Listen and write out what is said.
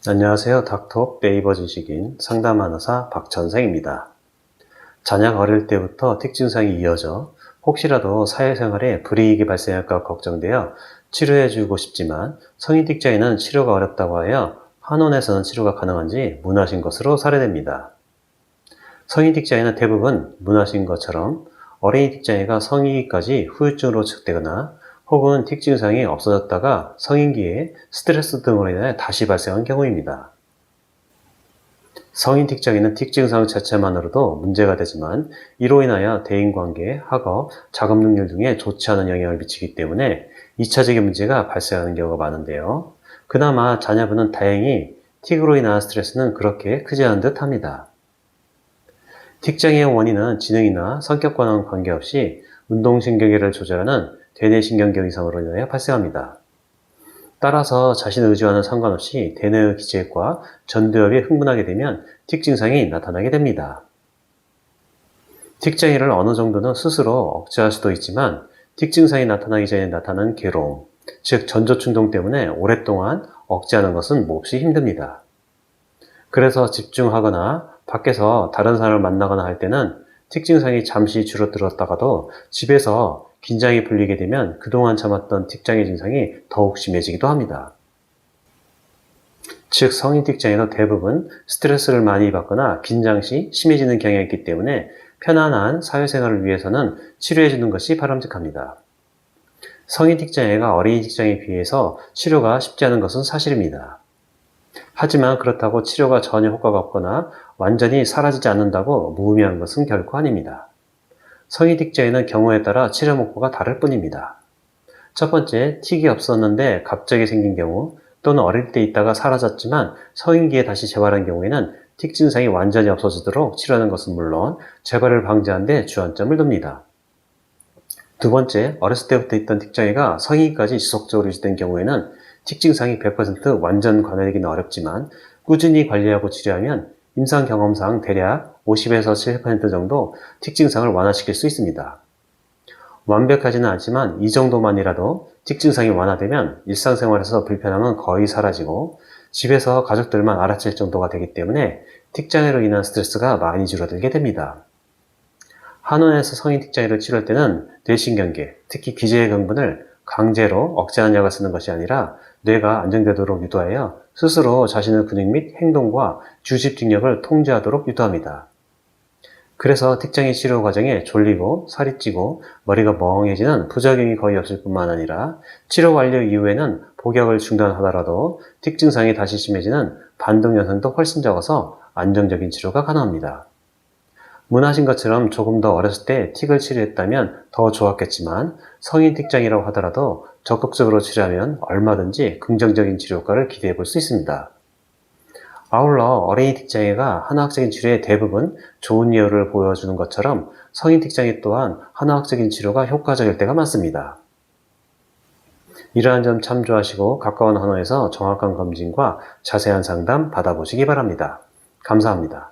안녕하세요. 닥터 네이버 지식인 상담한 의사 박천생입니다. 자녀가 어릴 때부터 틱증상이 이어져 혹시라도 사회생활에 불이익이 발생할까 걱정되어 치료해주고 싶지만 성인 틱장애는 치료가 어렵다고 하여 한원에서는 치료가 가능한지 문하신 것으로 사례됩니다. 성인 틱장애는 대부분 문하신 것처럼 어린이 틱장애가 성인기까지 후유증으로 측되거나 혹은 틱 증상이 없어졌다가 성인기에 스트레스 등으로 인해 다시 발생한 경우입니다. 성인 틱장애는 틱 증상 자체만으로도 문제가 되지만 이로 인하여 대인관계, 학업, 작업 능률 등에 좋지 않은 영향을 미치기 때문에 2차적인 문제가 발생하는 경우가 많은데요. 그나마 자녀분은 다행히 틱으로 인한 스트레스는 그렇게 크지 않은 듯 합니다. 틱장애의 원인은 지능이나 성격과는 관계없이 운동신경계를 조절하는 대뇌신경계 이상으로 인하여 발생합니다. 따라서 자신의 의지와는 상관없이 대뇌의 기제과 전두엽이 흥분하게 되면 틱 증상이 나타나게 됩니다. 틱 장애를 어느 정도는 스스로 억제할 수도 있지만 틱 증상이 나타나기 전에 나타나는 괴로움, 즉 전조충동 때문에 오랫동안 억제하는 것은 몹시 힘듭니다. 그래서 집중하거나 밖에서 다른 사람을 만나거나 할 때는 틱 증상이 잠시 줄어들었다가도 집에서 긴장이 풀리게 되면 그동안 참았던 틱장애 증상이 더욱 심해지기도 합니다. 즉 성인 틱장애도 대부분 스트레스를 많이 받거나 긴장 시 심해지는 경향이 있기 때문에 편안한 사회생활을 위해서는 치료해주는 것이 바람직합니다. 성인 틱장애가 어린이 틱장애에 비해서 치료가 쉽지 않은 것은 사실입니다. 하지만 그렇다고 치료가 전혀 효과가 없거나 완전히 사라지지 않는다고 무의미한 것은 결코 아닙니다. 성인 틱장애는 경우에 따라 치료 목표가 다를 뿐입니다. 첫 번째, 틱이 없었는데 갑자기 생긴 경우 또는 어릴 때 있다가 사라졌지만 성인기에 다시 재발한 경우에는 틱 증상이 완전히 없어지도록 치료하는 것은 물론 재발을 방지하는 데 주안점을 둡니다. 두 번째, 어렸을 때부터 있던 틱장애가 성인기까지 지속적으로 유지된 경우에는 틱 증상이 100% 완전 관할되기는 어렵지만 꾸준히 관리하고 치료하면 임상 경험상 대략 50에서 70% 정도 틱 증상을 완화시킬 수 있습니다. 완벽하지는 않지만 이 정도만이라도 틱 증상이 완화되면 일상생활에서 불편함은 거의 사라지고 집에서 가족들만 알아챌 정도가 되기 때문에 틱 장애로 인한 스트레스가 많이 줄어들게 됩니다. 한원에서 성인 틱 장애를 치료할 때는 뇌신경계, 특히 기저의 경분을 강제로 억제하는 약을 쓰는 것이 아니라 뇌가 안정되도록 유도하여 스스로 자신의 근육 및 행동과 주집중력을 통제하도록 유도합니다. 그래서 틱장애 치료 과정에 졸리고 살이 찌고 머리가 멍해지는 부작용이 거의 없을 뿐만 아니라 치료 완료 이후에는 복약을 중단하더라도 틱 증상이 다시 심해지는 반동 현상도 훨씬 적어서 안정적인 치료가 가능합니다. 문하신 것처럼 조금 더 어렸을 때 틱을 치료했다면 더 좋았겠지만 성인 틱장애라고 하더라도 적극적으로 치료하면 얼마든지 긍정적인 치료 효과를 기대해 볼 수 있습니다. 아울러 어린이 틱장애가 한화학적인 치료의 대부분 좋은 예우를 보여주는 것처럼 성인 틱장애 또한 한화학적인 치료가 효과적일 때가 많습니다. 이러한 점 참조하시고 가까운 한화에서 정확한 검진과 자세한 상담 받아보시기 바랍니다. 감사합니다.